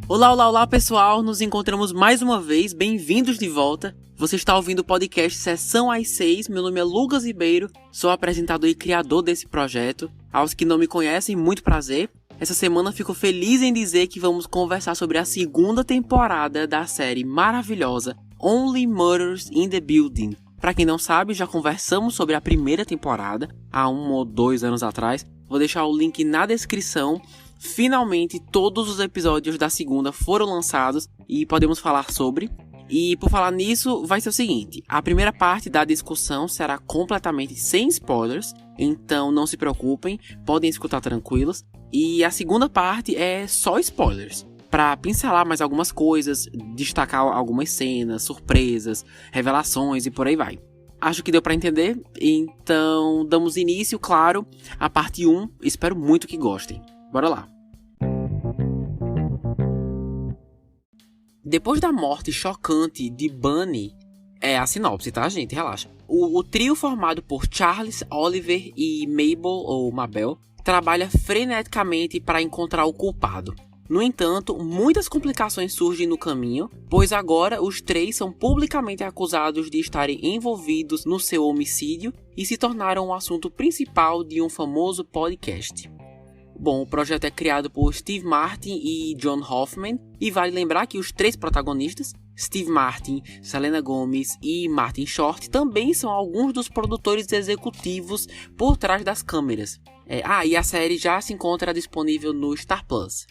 Olá, olá, olá pessoal, nos encontramos mais uma vez, bem-vindos de volta. Você está ouvindo o podcast Sessão às 6, meu nome é Lucas Ribeiro, sou apresentador e criador desse projeto. Aos que não me conhecem, muito prazer. Essa semana fico feliz em dizer que vamos conversar sobre a segunda temporada da série maravilhosa Only Murders in the Building. Para quem não sabe, já conversamos sobre a primeira temporada, há 1 ou 2 anos atrás. Vou deixar o link na descrição. Finalmente, todos os episódios da segunda foram lançados e podemos falar sobre. E por falar nisso, vai ser o seguinte: a primeira parte da discussão será completamente sem spoilers, então não se preocupem, podem escutar tranquilos. E a segunda parte é só spoilers, para pincelar mais algumas coisas, destacar algumas cenas, surpresas, revelações e por aí vai. Acho que deu para entender, então damos início, claro, à parte 1, espero muito que gostem. Bora lá! Depois da morte chocante de Bunny, é a sinopse, tá, gente? Relaxa. O trio formado por Charles, Oliver e Mabel trabalha freneticamente para encontrar o culpado. No entanto, muitas complicações surgem no caminho, pois agora os 3 são publicamente acusados de estarem envolvidos no seu homicídio e se tornaram o assunto principal de um famoso podcast. Bom, o projeto é criado por Steve Martin e John Hoffman, e vale lembrar que os 3 protagonistas, Steve Martin, Selena Gomez e Martin Short, também são alguns dos produtores executivos por trás das câmeras. E a série já se encontra disponível no Star Plus.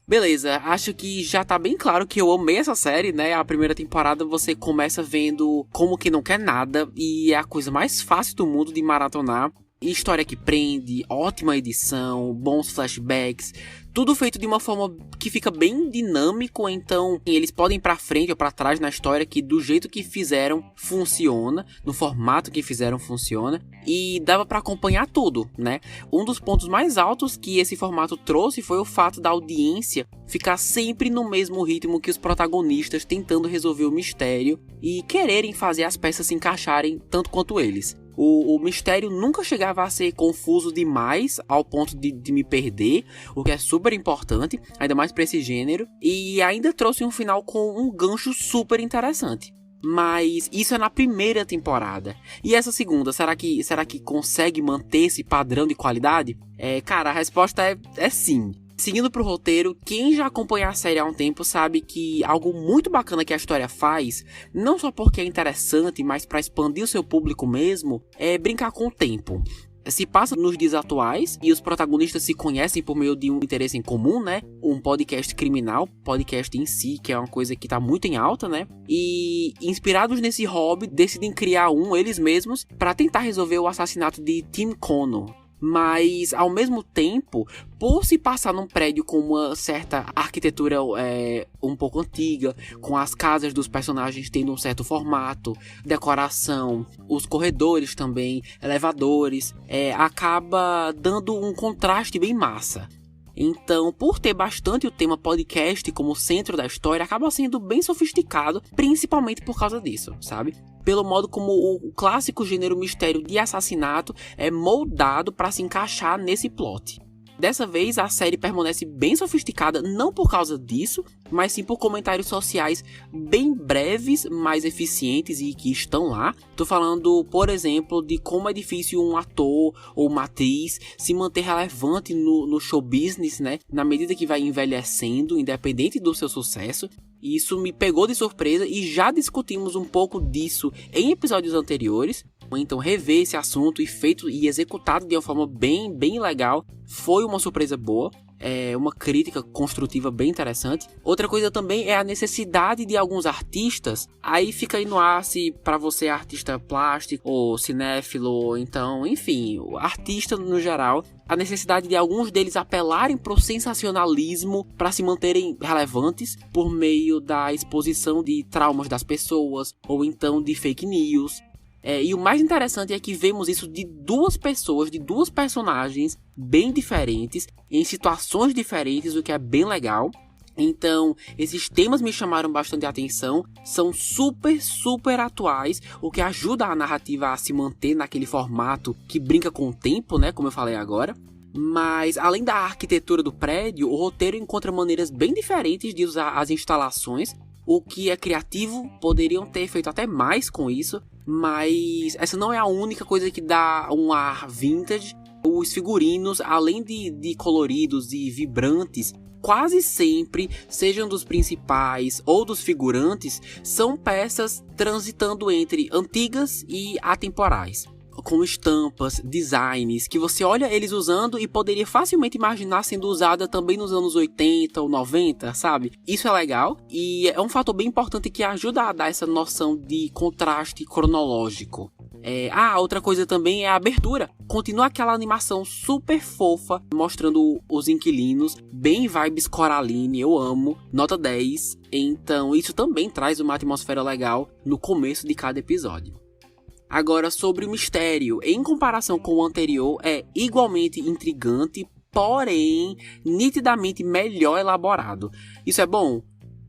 Beleza, acho que já tá bem claro que eu amei essa série, né? A primeira temporada você começa vendo como que não quer nada, e é a coisa mais fácil do mundo de maratonar. História que prende, ótima edição, bons flashbacks, tudo feito de uma forma que fica bem dinâmico, então eles podem ir pra frente ou pra trás na história, que do jeito que fizeram funciona, no formato que fizeram funciona, e dava pra acompanhar tudo, né? Um dos pontos mais altos que esse formato trouxe foi o fato da audiência ficar sempre no mesmo ritmo que os protagonistas, tentando resolver o mistério e quererem fazer as peças se encaixarem tanto quanto eles. O mistério nunca chegava a ser confuso demais ao ponto de me perder, o que é super importante, ainda mais para esse gênero, e ainda trouxe um final com um gancho super interessante. Mas isso é na primeira temporada. E essa segunda, será que consegue manter esse padrão de qualidade? Cara, a resposta é sim. Seguindo pro roteiro, quem já acompanha a série há um tempo sabe que algo muito bacana que a história faz, não só porque é interessante, mas para expandir o seu público mesmo, é brincar com o tempo. Se passa nos dias atuais e os protagonistas se conhecem por meio de um interesse em comum, né? Um podcast criminal, podcast em si, que é uma coisa que tá muito em alta, né? E inspirados nesse hobby, decidem criar eles mesmos para tentar resolver o assassinato de Tim Connor. Mas, ao mesmo tempo, por se passar num prédio com uma certa arquitetura um pouco antiga, com as casas dos personagens tendo um certo formato, decoração, os corredores também, elevadores, acaba dando um contraste bem massa. Então, por ter bastante o tema podcast como centro da história, acaba sendo bem sofisticado, principalmente por causa disso, sabe? Pelo modo como o clássico gênero mistério de assassinato é moldado para se encaixar nesse plot. Dessa vez, a série permanece bem sofisticada, não por causa disso, mas sim por comentários sociais bem breves, mas eficientes e que estão lá. Tô falando, por exemplo, de como é difícil um ator ou uma atriz se manter relevante no show business, né? Na medida que vai envelhecendo, independente do seu sucesso. E isso me pegou de surpresa e já discutimos um pouco disso em episódios anteriores. Então rever esse assunto e feito e executado de uma forma bem legal foi uma surpresa boa. É uma crítica construtiva bem interessante. Outra coisa também é a necessidade de alguns artistas. Aí fica aí no ar se para você é artista plástico ou cinéfilo, ou então, enfim, artista no geral. A necessidade de alguns deles apelarem para o sensacionalismo para se manterem relevantes por meio da exposição de traumas das pessoas ou então de fake news. E o mais interessante é que vemos isso de duas pessoas, de duas personagens bem diferentes, em situações diferentes, o que é bem legal. Então, esses temas me chamaram bastante atenção, são super atuais, o que ajuda a narrativa a se manter naquele formato que brinca com o tempo, né, como eu falei agora. Mas, além da arquitetura do prédio, o roteiro encontra maneiras bem diferentes de usar as instalações. O que é criativo, poderiam ter feito até mais com isso, mas essa não é a única coisa que dá um ar vintage. Os figurinos, além de coloridos e vibrantes, quase sempre, sejam dos principais ou dos figurantes, são peças transitando entre antigas e atemporais, com estampas, designs, que você olha eles usando e poderia facilmente imaginar sendo usada também nos anos 80 ou 90, sabe? Isso é legal e é um fator bem importante que ajuda a dar essa noção de contraste cronológico. Outra coisa também é a abertura. Continua aquela animação super fofa, mostrando os inquilinos, bem vibes Coraline, eu amo, nota 10. Então isso também traz uma atmosfera legal no começo de cada episódio. Agora, sobre o mistério, em comparação com o anterior, é igualmente intrigante, porém nitidamente melhor elaborado. Isso é bom?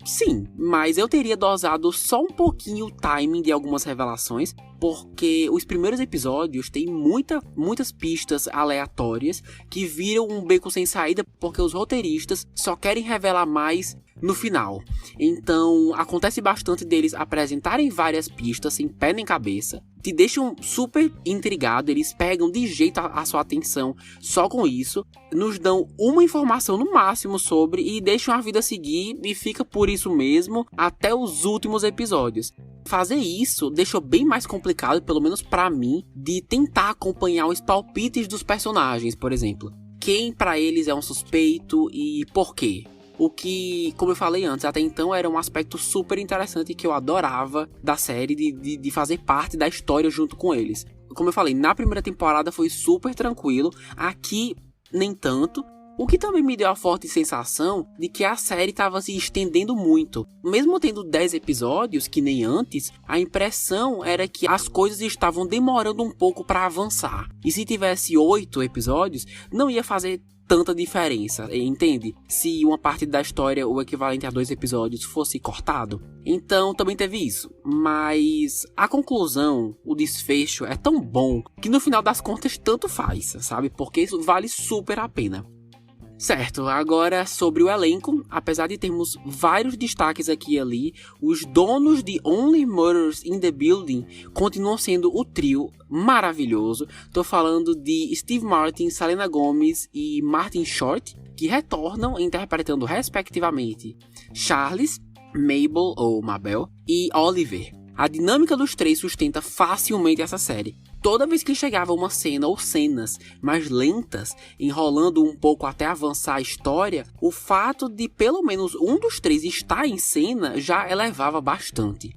Sim, mas eu teria dosado só um pouquinho o timing de algumas revelações, porque os primeiros episódios têm muitas pistas aleatórias que viram um beco sem saída porque os roteiristas só querem revelar mais no final. Então, acontece bastante deles apresentarem várias pistas sem pé nem cabeça, te deixam super intrigado, eles pegam de jeito a sua atenção só com isso, nos dão uma informação no máximo sobre e deixam a vida seguir e fica por isso mesmo até os últimos episódios. Fazer isso deixou bem mais complicado, pelo menos pra mim, de tentar acompanhar os palpites dos personagens, por exemplo. Quem pra eles é um suspeito e por quê? O que, como eu falei antes, até então era um aspecto super interessante que eu adorava da série, de fazer parte da história junto com eles. Como eu falei, na primeira temporada foi super tranquilo, aqui nem tanto. O que também me deu a forte sensação de que a série estava se estendendo muito. Mesmo tendo 10 episódios, que nem antes, a impressão era que as coisas estavam demorando um pouco para avançar. E se tivesse 8 episódios, não ia fazer tanta diferença, entende? Se uma parte da história, o equivalente a 2 episódios, fosse cortado. Então também teve isso. Mas a conclusão, o desfecho é tão bom que no final das contas tanto faz, sabe? Porque isso vale super a pena. Certo, agora sobre o elenco, apesar de termos vários destaques aqui e ali, os donos de Only Murders in the Building continuam sendo o trio maravilhoso. Tô falando de Steve Martin, Selena Gomez e Martin Short, que retornam interpretando respectivamente Charles, Mabel ou Mabel e Oliver. A dinâmica dos três sustenta facilmente essa série. Toda vez que chegava uma cena ou cenas mais lentas, enrolando um pouco até avançar a história, o fato de pelo menos um dos três estar em cena já elevava bastante.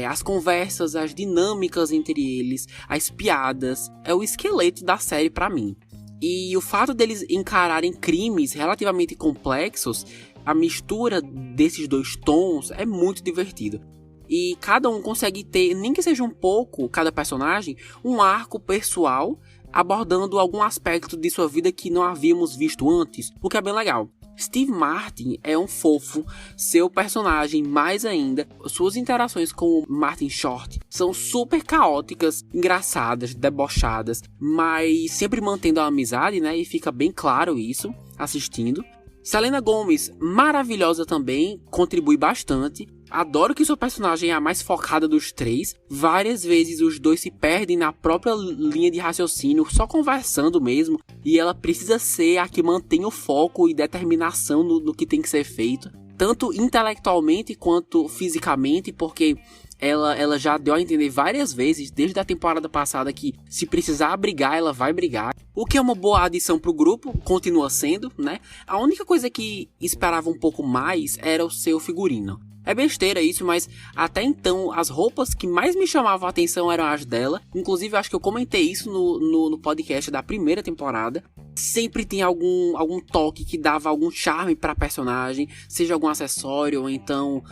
As conversas, as dinâmicas entre eles, as piadas, é o esqueleto da série pra mim. E o fato deles encararem crimes relativamente complexos, a mistura desses dois tons é muito divertido. E cada um consegue ter, nem que seja um pouco, cada personagem, um arco pessoal abordando algum aspecto de sua vida que não havíamos visto antes, o que é bem legal. Steve Martin é um fofo, seu personagem mais ainda. Suas interações com o Martin Short são super caóticas, engraçadas, debochadas, mas sempre mantendo a amizade, né? E fica bem claro isso assistindo. Selena Gomez, maravilhosa também, contribui bastante. Adoro que sua personagem é a mais focada dos três. Várias vezes os dois se perdem na própria linha de raciocínio, só conversando mesmo. E ela precisa ser a que mantém o foco e determinação no que tem que ser feito. Tanto intelectualmente quanto fisicamente, porque ela já deu a entender várias vezes, desde a temporada passada, que se precisar brigar, ela vai brigar. O que é uma boa adição pro grupo, continua sendo, né? A única coisa que esperava um pouco mais era o seu figurino. É besteira isso, mas até então as roupas que mais me chamavam a atenção eram as dela. Inclusive, eu acho que eu comentei isso no podcast da primeira temporada. Sempre tem algum toque que dava algum charme pra personagem, seja algum acessório ou então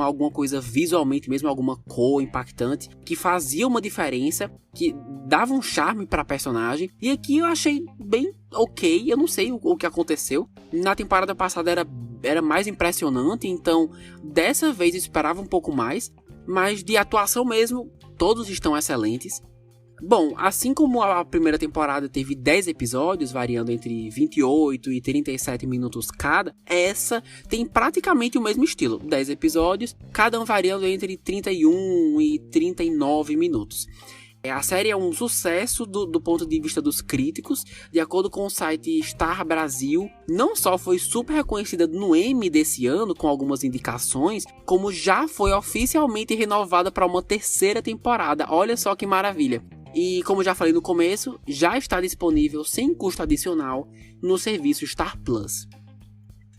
alguma coisa visualmente mesmo, alguma cor impactante, que fazia uma diferença, que dava um charme pra personagem. E aqui eu achei bem ok, eu não sei o que aconteceu. Na temporada passada era mais impressionante, então dessa vez eu esperava um pouco mais, mas de atuação mesmo, todos estão excelentes. Bom, assim como a primeira temporada teve 10 episódios, variando entre 28 e 37 minutos cada, essa tem praticamente o mesmo estilo, 10 episódios, cada um variando entre 31 e 39 minutos. A série é um sucesso do ponto de vista dos críticos. De acordo com o site Star Brasil, não só foi super reconhecida no Emmy desse ano, com algumas indicações, como já foi oficialmente renovada para uma terceira temporada. Olha só que maravilha! E como já falei no começo, já está disponível sem custo adicional no serviço Star Plus.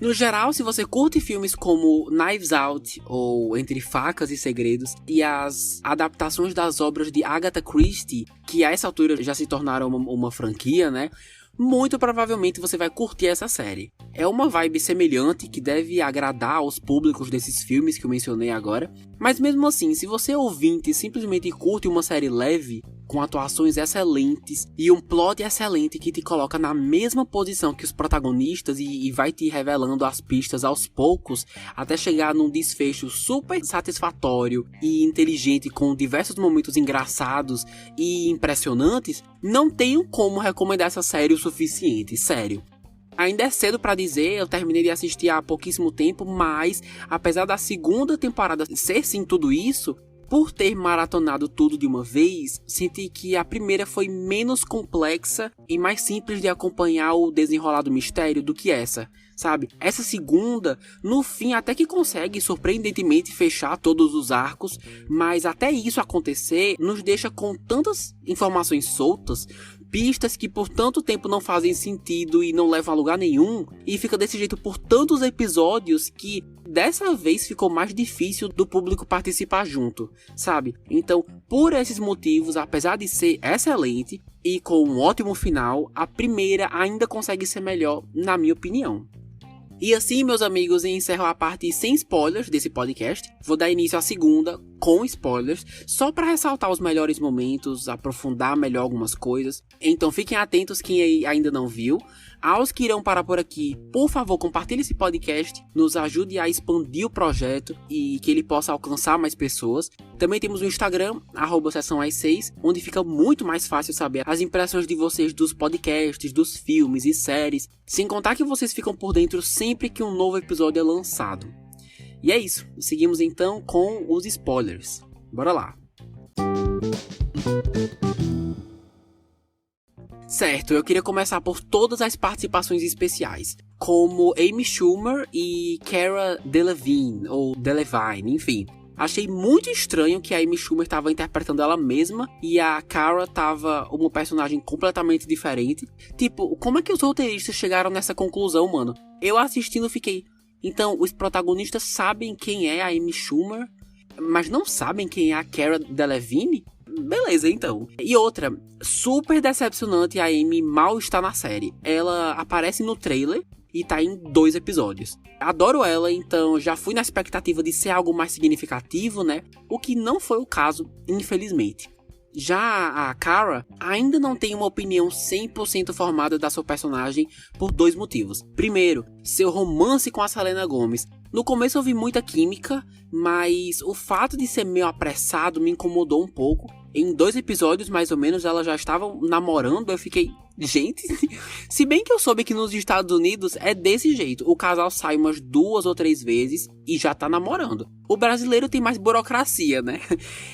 No geral, se você curte filmes como Knives Out ou Entre Facas e Segredos e as adaptações das obras de Agatha Christie, que a essa altura já se tornaram uma franquia, né? Muito provavelmente você vai curtir essa série. É uma vibe semelhante que deve agradar aos públicos desses filmes que eu mencionei agora, mas mesmo assim, se você é ouvinte e simplesmente curte uma série leve, com atuações excelentes e um plot excelente que te coloca na mesma posição que os protagonistas e vai te revelando as pistas aos poucos até chegar num desfecho super satisfatório e inteligente com diversos momentos engraçados e impressionantes, não tenho como recomendar essa série o suficiente, sério. Ainda é cedo pra dizer, eu terminei de assistir há pouquíssimo tempo, mas apesar da segunda temporada ser sim tudo isso, por ter maratonado tudo de uma vez, senti que a primeira foi menos complexa e mais simples de acompanhar o desenrolar do mistério do que essa, sabe? Essa segunda, no fim, até que consegue surpreendentemente fechar todos os arcos, mas até isso acontecer nos deixa com tantas informações soltas, pistas que por tanto tempo não fazem sentido e não levam a lugar nenhum, e fica desse jeito por tantos episódios que dessa vez ficou mais difícil do público participar junto, sabe? Então, por esses motivos, apesar de ser excelente e com um ótimo final, a primeira ainda consegue ser melhor, na minha opinião. E assim, meus amigos, encerro a parte sem spoilers desse podcast. Vou dar início à segunda, com spoilers, só para ressaltar os melhores momentos, aprofundar melhor algumas coisas. Então fiquem atentos quem ainda não viu. Aos que irão parar por aqui, por favor, compartilhe esse podcast, nos ajude a expandir o projeto e que ele possa alcançar mais pessoas. Também temos o Instagram, @sessãoas6, onde fica muito mais fácil saber as impressões de vocês dos podcasts, dos filmes e séries, sem contar que vocês ficam por dentro sempre que um novo episódio é lançado. E é isso, seguimos então com os spoilers. Bora lá! Certo, eu queria começar por todas as participações especiais, como Amy Schumer e Cara Delevingne, ou Delevingne, enfim. Achei muito estranho que a Amy Schumer estava interpretando ela mesma e a Cara estava uma personagem completamente diferente. Tipo, como é que os roteiristas chegaram nessa conclusão, mano? Eu assistindo fiquei... Então, os protagonistas sabem quem é a Amy Schumer, mas não sabem quem é a Cara Delevingne? Beleza, então. E outra, super decepcionante, a Amy mal está na série. Ela aparece no trailer e tá em 2 episódios. Adoro ela, então já fui na expectativa de ser algo mais significativo, né? O que não foi o caso, infelizmente. Já a Cara ainda não tem uma opinião 100% formada da sua personagem por 2 motivos. Primeiro, seu romance com a Selena Gomez. No começo eu vi muita química, mas o fato de ser meio apressado me incomodou um pouco. Em 2 episódios, mais ou menos, elas já estavam namorando, eu fiquei... Gente, se bem que eu soube que nos Estados Unidos é desse jeito. O casal sai umas 2 ou 3 vezes e já tá namorando. O brasileiro tem mais burocracia, né?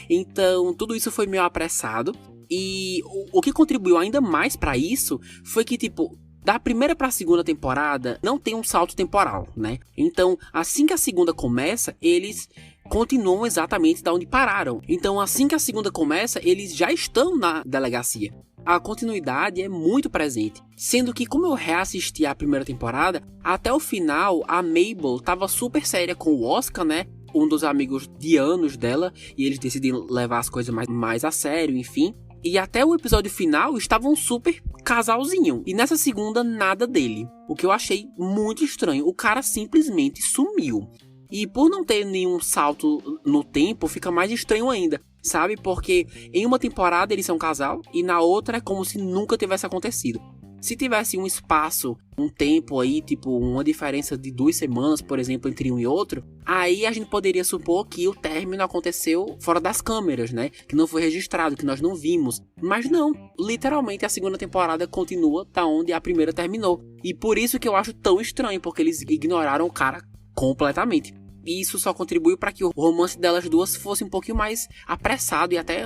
Então, tudo isso foi meio apressado. E o que contribuiu ainda mais pra isso foi que, tipo... Da primeira pra segunda temporada, não tem um salto temporal, né? Então, assim que a segunda começa, eles continuam exatamente da onde pararam. Então, assim que a segunda começa, eles já estão na delegacia. A continuidade é muito presente. Sendo que, como eu reassisti a primeira temporada, até o final, a Mabel tava super séria com o Oscar, né? Um dos amigos de anos dela, e eles decidem levar as coisas mais a sério, enfim. E até o episódio final estavam super casalzinho. E nessa segunda, nada dele. O que eu achei muito estranho. O cara simplesmente sumiu. E por não ter nenhum salto no tempo, fica mais estranho ainda. Sabe? Porque em uma temporada eles são um casal e na outra é como se nunca tivesse acontecido. Se tivesse um espaço, um tempo aí, tipo uma diferença de 2 semanas, por exemplo, entre um e outro, Aí a gente poderia supor que o término aconteceu fora das câmeras, né? Que não foi registrado, que nós não vimos. Mas não, literalmente a segunda temporada continua da onde a primeira terminou. E por isso que eu acho tão estranho, porque eles ignoraram o cara completamente. E isso só contribuiu para que o romance delas duas fosse um pouquinho mais apressado e até...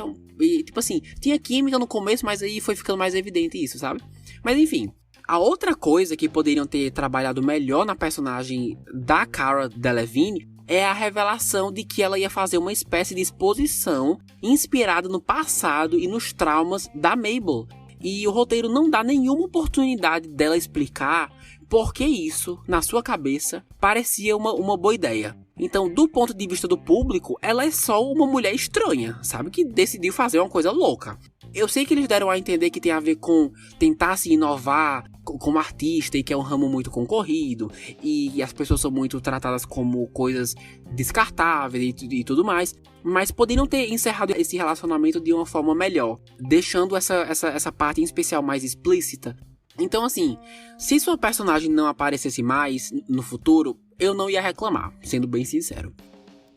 tipo assim, tinha química no começo, mas aí foi ficando mais evidente isso, sabe? Mas enfim... A outra coisa que poderiam ter trabalhado melhor na personagem da Cara Delevingne é a revelação de que ela ia fazer uma espécie de exposição inspirada no passado e nos traumas da Mabel. E o roteiro não dá nenhuma oportunidade dela explicar por que isso, na sua cabeça, parecia uma boa ideia. Então, do ponto de vista do público, ela é só uma mulher estranha, sabe? Que decidiu fazer uma coisa louca. Eu sei que eles deram a entender que tem a ver com tentar se inovar como artista e que é um ramo muito concorrido e as pessoas são muito tratadas como coisas descartáveis e tudo mais, mas poderiam ter encerrado esse relacionamento de uma forma melhor, deixando essa parte em especial mais explícita. Então assim, se sua personagem não aparecesse mais no futuro, eu não ia reclamar, sendo bem sincero.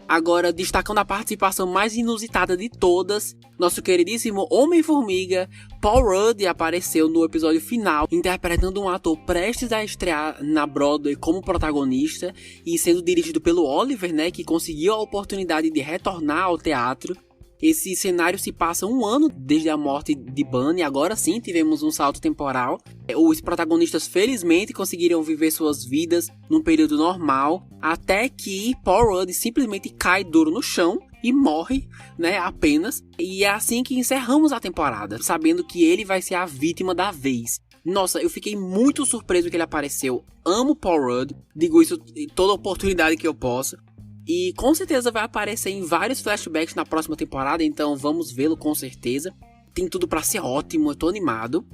Agora, destacando a participação mais inusitada de todas, nosso queridíssimo Homem-Formiga, Paul Rudd, apareceu no episódio final, interpretando um ator prestes a estrear na Broadway como protagonista e sendo dirigido pelo Oliver, né, que conseguiu a oportunidade de retornar ao teatro. Esse cenário se passa 1 ano desde a morte de Bunny, agora sim tivemos um salto temporal. Os protagonistas felizmente conseguiram viver suas vidas num período normal, até que Paul Rudd simplesmente cai duro no chão e morre, né, apenas. E é assim que encerramos a temporada, sabendo que ele vai ser a vítima da vez. Nossa, eu fiquei muito surpreso que ele apareceu. Amo Paul Rudd, digo isso em toda oportunidade que eu posso. E com certeza vai aparecer em vários flashbacks na próxima temporada, então vamos vê-lo com certeza. Tem tudo pra ser ótimo, eu tô animado.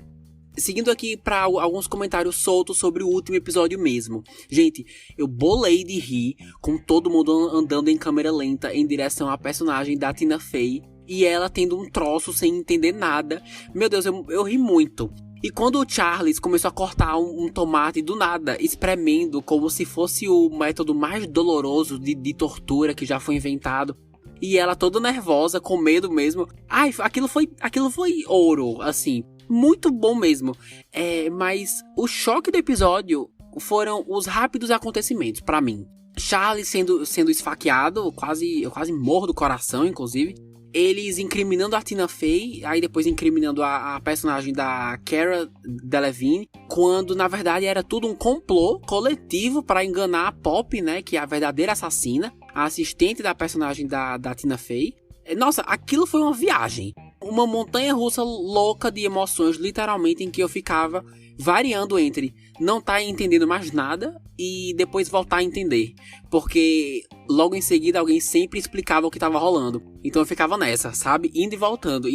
Seguindo aqui para alguns comentários soltos sobre o último episódio mesmo. Gente, eu bolei de rir com todo mundo andando em câmera lenta em direção à personagem da Tina Fey e ela tendo um troço sem entender nada. Meu Deus, eu ri muito. E quando o Charles começou a cortar um tomate do nada, espremendo como se fosse o método mais doloroso de tortura que já foi inventado, e ela toda nervosa, com medo mesmo. Ai, aquilo foi ouro, assim, muito bom mesmo. Mas o choque do episódio foram os rápidos acontecimentos pra mim. Charles sendo esfaqueado, eu quase morro do coração, inclusive. Eles incriminando a Tina Fey, aí depois incriminando a personagem da Cara Delevingne, quando na verdade era tudo um complô coletivo para enganar a Pop, né, que é a verdadeira assassina, a assistente da personagem da Tina Fey. Nossa, aquilo foi uma viagem, uma montanha-russa louca de emoções, literalmente, em que eu ficava variando entre não tá entendendo mais nada e depois voltar a entender, porque logo em seguida alguém sempre explicava o que tava rolando, então eu ficava nessa, sabe, indo e voltando.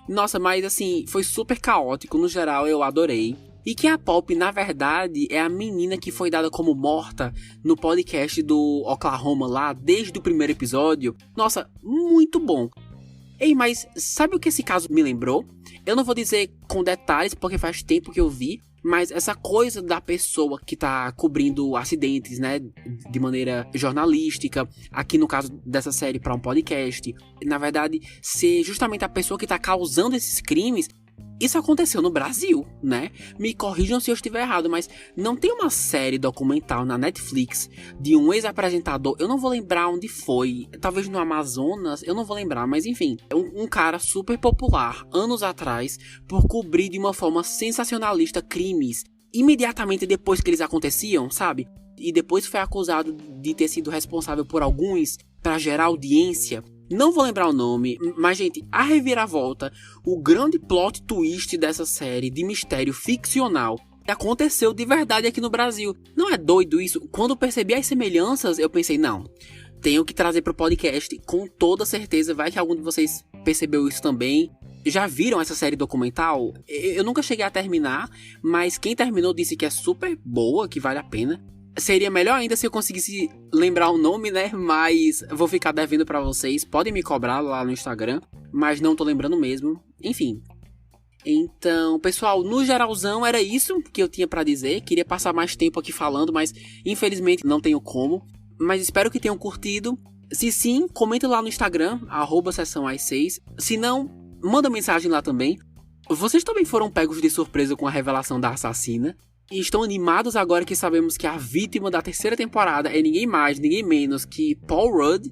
Nossa, mas assim, foi super caótico, no geral eu adorei. E que a Pop, na verdade, é a menina que foi dada como morta no podcast do Oklahoma lá, desde o primeiro episódio. Nossa, muito bom. Ei, mas sabe o que esse caso me lembrou? Eu não vou dizer com detalhes, porque faz tempo que eu vi, mas essa coisa da pessoa que tá cobrindo acidentes, né, de maneira jornalística, aqui no caso dessa série para um podcast, na verdade, ser justamente a pessoa que tá causando esses crimes. Isso aconteceu no Brasil, né? Me corrijam se eu estiver errado, mas não tem uma série documental na Netflix de um ex-apresentador, eu não vou lembrar onde foi, talvez no Amazonas, eu não vou lembrar, mas enfim, um cara super popular, anos atrás, por cobrir de uma forma sensacionalista crimes, imediatamente depois que eles aconteciam, sabe? E depois foi acusado de ter sido responsável por alguns para gerar audiência. Não vou lembrar o nome, mas, gente, a reviravolta, o grande plot twist dessa série de mistério ficcional aconteceu de verdade aqui no Brasil. Não é doido isso? Quando eu percebi as semelhanças, eu pensei, não, tenho que trazer pro podcast, com toda certeza. Vai que algum de vocês percebeu isso também. Já viram essa série documental? Eu nunca cheguei a terminar, mas quem terminou disse que é super boa, que vale a pena. Seria melhor ainda se eu conseguisse lembrar o nome, né? Mas vou ficar devendo pra vocês. Podem me cobrar lá no Instagram, mas não tô lembrando mesmo. Enfim. Então, pessoal, no geralzão era isso que eu tinha pra dizer. Queria passar mais tempo aqui falando, mas infelizmente não tenho como. Mas espero que tenham curtido. Se sim, comenta lá no Instagram, @sessãoas6. Se não, manda mensagem lá também. Vocês também foram pegos de surpresa com a revelação da assassina. E estão animados agora que sabemos que a vítima da terceira temporada é ninguém mais, ninguém menos que Paul Rudd.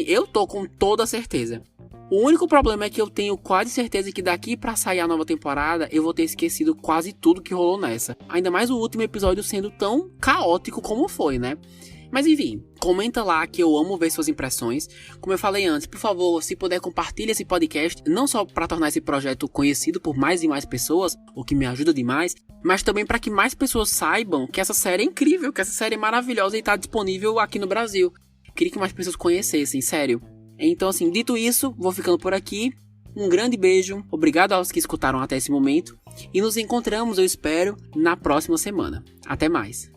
Eu tô com toda certeza. O único problema é que eu tenho quase certeza que daqui pra sair a nova temporada eu vou ter esquecido quase tudo que rolou nessa. Ainda mais o último episódio sendo tão caótico como foi, né? Mas enfim, comenta lá que eu amo ver suas impressões. Como eu falei antes, por favor, se puder, compartilhe esse podcast, não só para tornar esse projeto conhecido por mais e mais pessoas, o que me ajuda demais, mas também para que mais pessoas saibam que essa série é incrível, que essa série é maravilhosa e está disponível aqui no Brasil. Queria que mais pessoas conhecessem, sério. Então assim, dito isso, vou ficando por aqui. Um grande beijo, obrigado aos que escutaram até esse momento. E nos encontramos, eu espero, na próxima semana. Até mais.